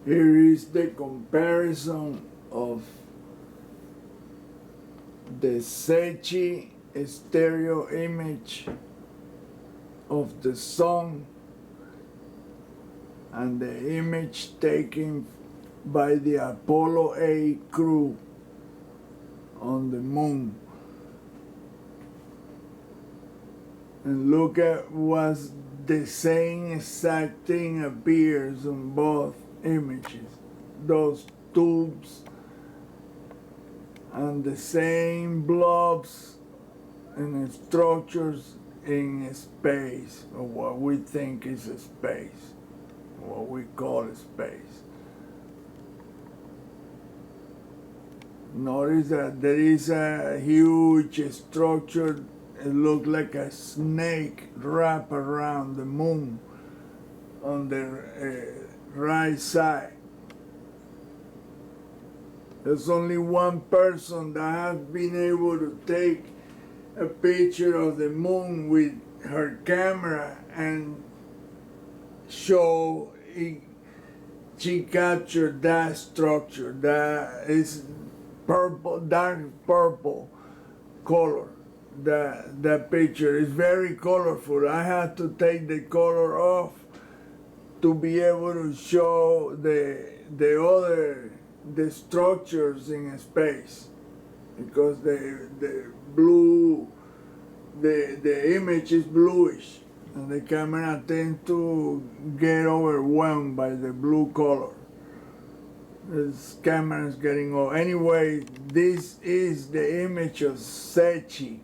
Here is the comparison of the SECHI stereo image of the sun and the image taken by the Apollo 8 crew on the moon. And look at what the same exact thing appears on both images. Those tubes and the same blobs and structures in space, or what we think is a space, what we call a space. Notice that there is a huge structure. It looks like a snake wrapped around the moon on the right side. There's only one person that has been able to take a picture of the moon with her camera and show it. She captured that structure that is purple, dark purple color. That picture is very colorful. I had to take the color off to be able to show the structures in space, because the image is bluish and the camera tends to get overwhelmed by the blue color. This camera is getting old. Anyway, this is the image of SECHI.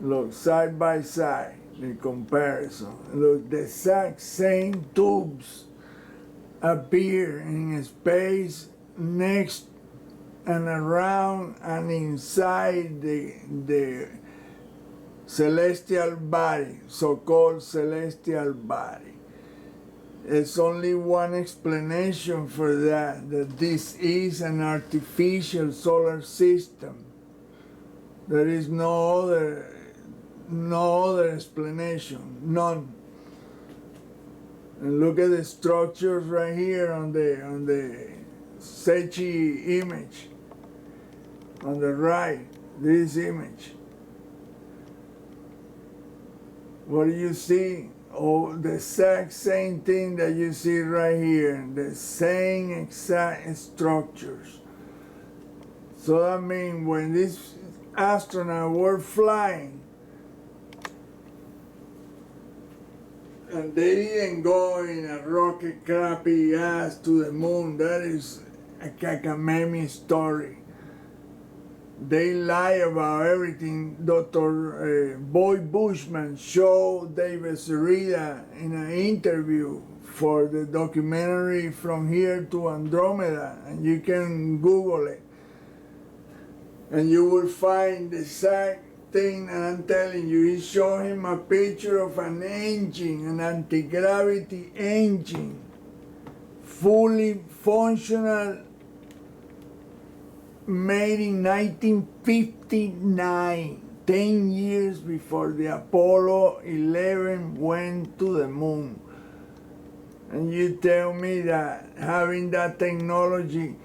Look, side by side, the comparison. Look, the exact same tubes appear in space next and around and inside the celestial body, so-called celestial body. There's only one explanation for that this is an artificial solar system. There is no other explanation, none. And look at the structures right here on the SECHI image, on the right, this image. What do you see? Oh, the exact same thing that you see right here, the same exact structures. So that means when these astronauts were flying, and they didn't go in a rocket crappy ass to the moon, that is a cacamamie story. They lie about everything. Dr. Boyd Bushman showed David Sereda in an interview for the documentary From Here to Andromeda, and you can Google it. And you will find the exact thing that I'm telling you. He showed him a picture of an engine, an anti-gravity engine, fully functional, made in 1959, 10 years before the Apollo 11 went to the moon. And you tell me that having that technology,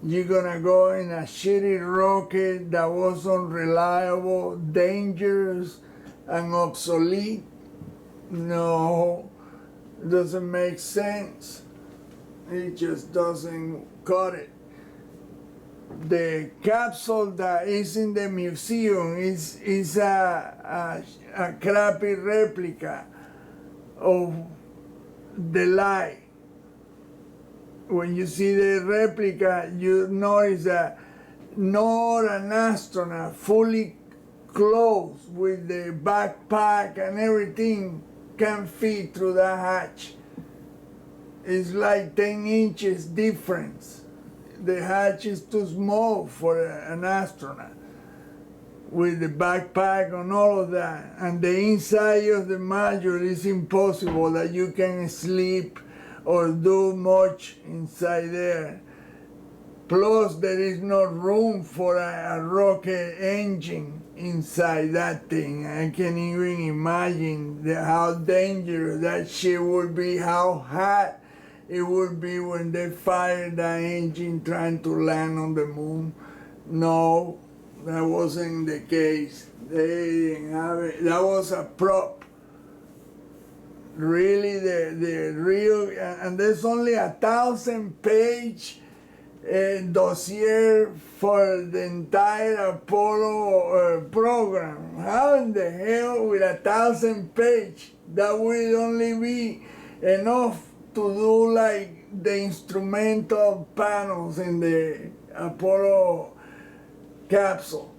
you're gonna go in a shitty rocket that was unreliable, dangerous, and obsolete? No, it doesn't make sense. It just doesn't cut it. The capsule that is in the museum is a crappy replica of the light. When you see the replica, you notice that not an astronaut fully clothed with the backpack and everything can fit through that hatch. It's like 10 inches difference. The hatch is too small for an astronaut with the backpack and all of that. And the inside of the module is impossible that you can sleep or do much inside there. Plus, there is no room for a rocket engine inside that thing. I can't even imagine how dangerous that shit would be, how hot it would be when they fired that engine trying to land on the moon. No, that wasn't the case. They didn't have it. That was a prop. Really, the real, and there's only 1,000-page dossier for the entire Apollo program. How in the hell with 1,000 pages? That would only be enough to do like the instrumental panels in the Apollo capsule.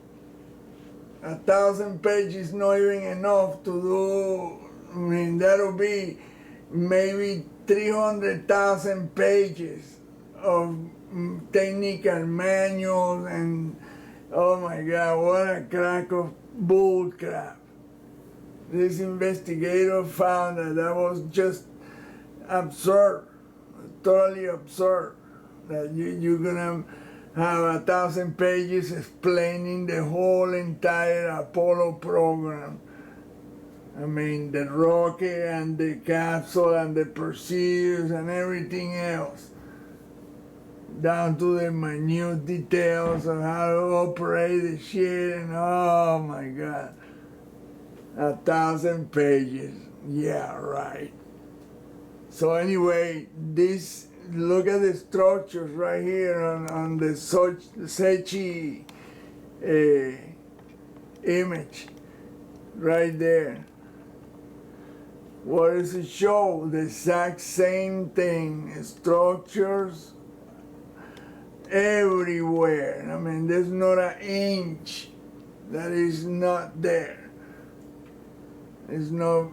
1,000 pages is not even enough to do. I mean, that'll be maybe 300,000 pages of technical manuals, and oh my God, what a crack of bull crap. This investigator found that was just absurd, totally absurd, that you're gonna have 1,000 pages explaining the whole entire Apollo program. I mean, the rocket and the capsule and the procedures and everything else, down to the minute details of how to operate the shit, and oh my God, 1,000 pages. Yeah, right. So anyway, this, look at the structures right here on the SECHI image right there. What does it show? The exact same thing, structures everywhere. I mean, there's not an inch that is not there. There's not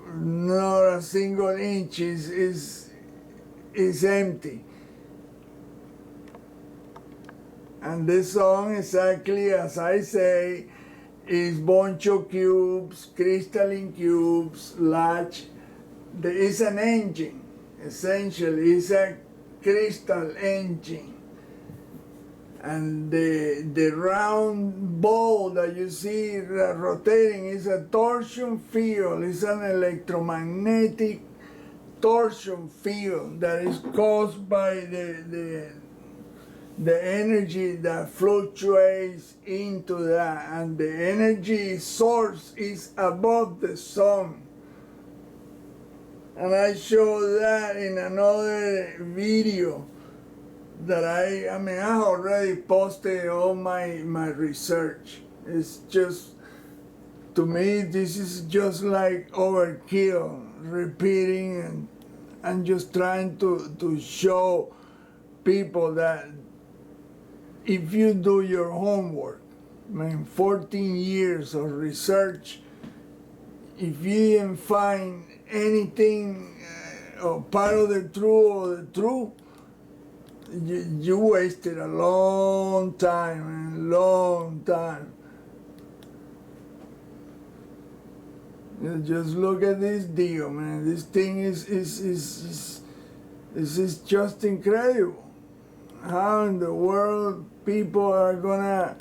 a single inch is empty. And this song, exactly as I say, is bunch of cubes, crystalline cubes, large. There is an engine, essentially. It's a crystal engine. And the round ball that you see rotating is a torsion field. It's an electromagnetic torsion field that is caused by the energy that fluctuates into that. And the energy source is above the sun. And I show that in another video that I mean, I already posted all my research. It's just, to me, this is just like overkill, repeating and just trying to show people that if you do your homework, I mean, 14 years of research, if you didn't find anything or part of the truth or the truth, you wasted a long time, man, long time. You just look at this deal, man. This thing is just incredible. How in the world people are gonna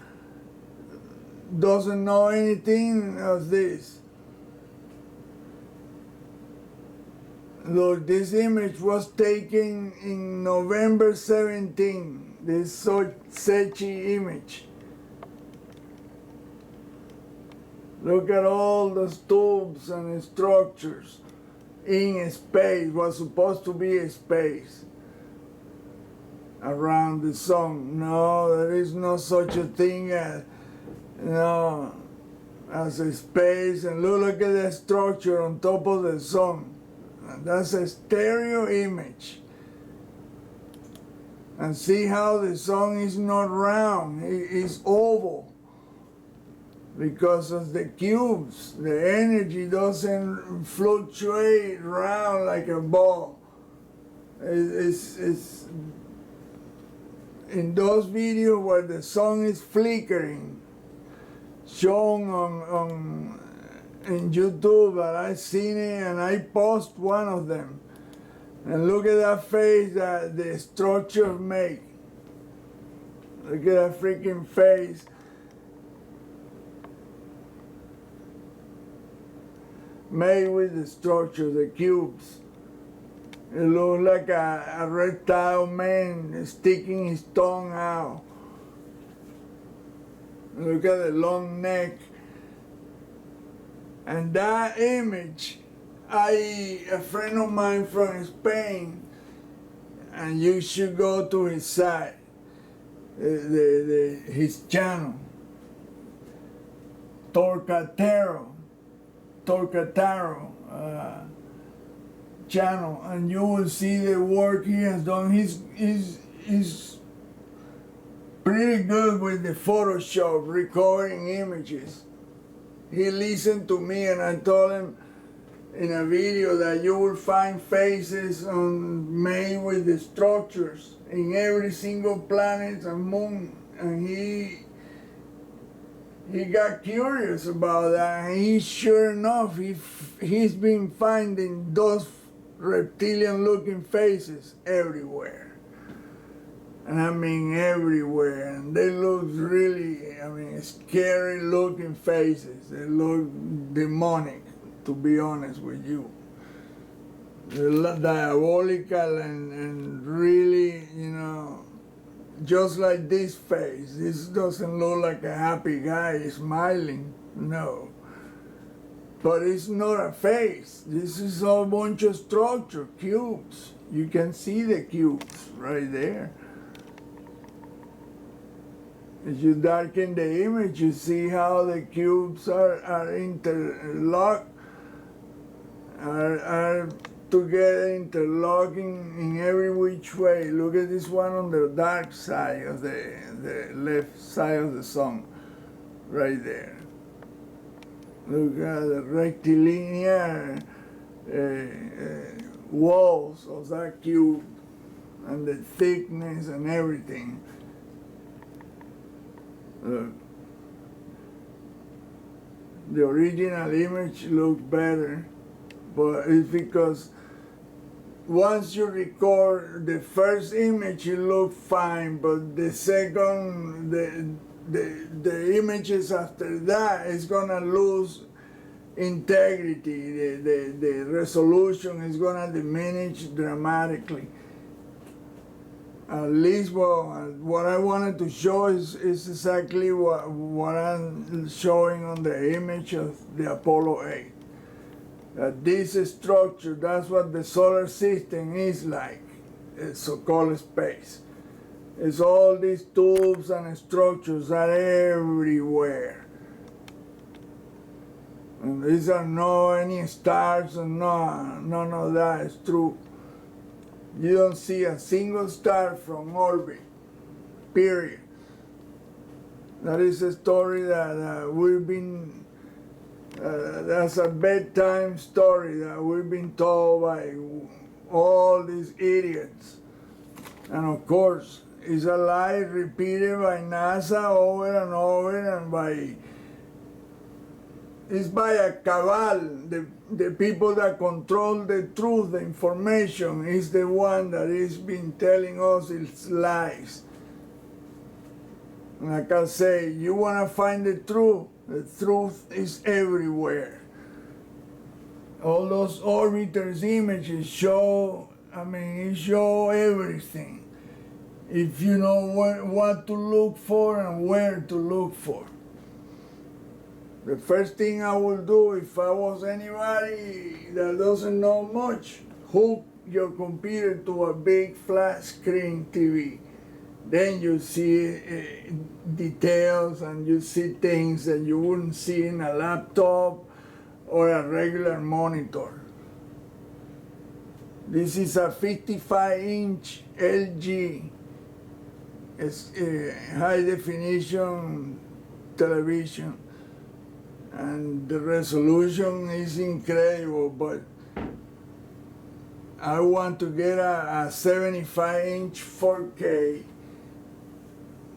doesn't know anything of this? Look, this image was taken in November 17, this SECHI image. Look at all the tubes and structures in space, was supposed to be a space around the sun. No, there is no such a thing as, as a space. And look at the structure on top of the sun. That's a stereo image. And see how the sun is not round, it's oval. Because of the cubes, the energy doesn't fluctuate around like a ball. It's in those videos where the sun is flickering, shown on in YouTube, but I've seen it and I post one of them. And look at that face that the structure make. Look at that freaking face. Made with the structure, the cubes. It looks like a reptile man sticking his tongue out. Look at the long neck. And that image, a friend of mine from Spain, and you should go to his site, his channel, Torcatero channel, and you will see the work he has done. He's pretty good with the Photoshop, recording images. He listened to me, and I told him in a video that you will find faces made with the structures in every single planet and moon. And he got curious about that, and sure enough, he's been finding those reptilian-looking faces everywhere. And I mean everywhere, and they look really, scary-looking faces. They look demonic, to be honest with you. They're diabolical and really, just like this face. This doesn't look like a happy guy smiling, no. But it's not a face. This is a bunch of structure, cubes. You can see the cubes right there. As you darken the image, you see how the cubes are interlocked, are together, interlocking in every which way. Look at this one on the dark side of the left side of the sun, right there. Look at the rectilinear walls of that cube and the thickness and everything. Look. The original image looks better, but it's because once you record the first image, it looks fine, but the second, the images after that is gonna lose integrity. The resolution is gonna diminish dramatically. At least what I wanted to show is exactly what I'm showing on the image of the Apollo 8. This structure, that's what the solar system is like, so-called space. It's all these tubes and structures are everywhere. And these are no any stars and none of that is true. You don't see a single star from orbit, period. That is a story that we've been, that's a bedtime story that we've been told by all these idiots. And of course, it's a lie repeated by NASA over and over, and it's by a cabal. The people that control the truth, the information, is the one that is been telling us its lies. Like I say, you want to find the truth is everywhere. All those orbiters images show, it show everything. If you know what to look for and where to look for. The first thing I would do if I was anybody that doesn't know much, hook your computer to a big flat screen TV. Then you see details and you see things that you wouldn't see in a laptop or a regular monitor. This is a 55-inch LG high definition television. And the resolution is incredible, but I want to get a 75-inch 4K,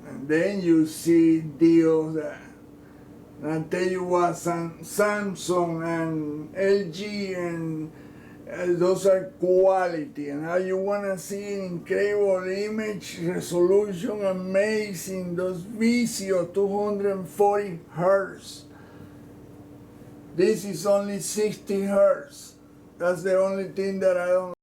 and then you see deals that, and I tell you what, Samsung and LG and those are quality, and how you want to see an incredible image resolution, amazing, those VCO 240 hertz. This is only 60 hertz. That's the only thing that I don't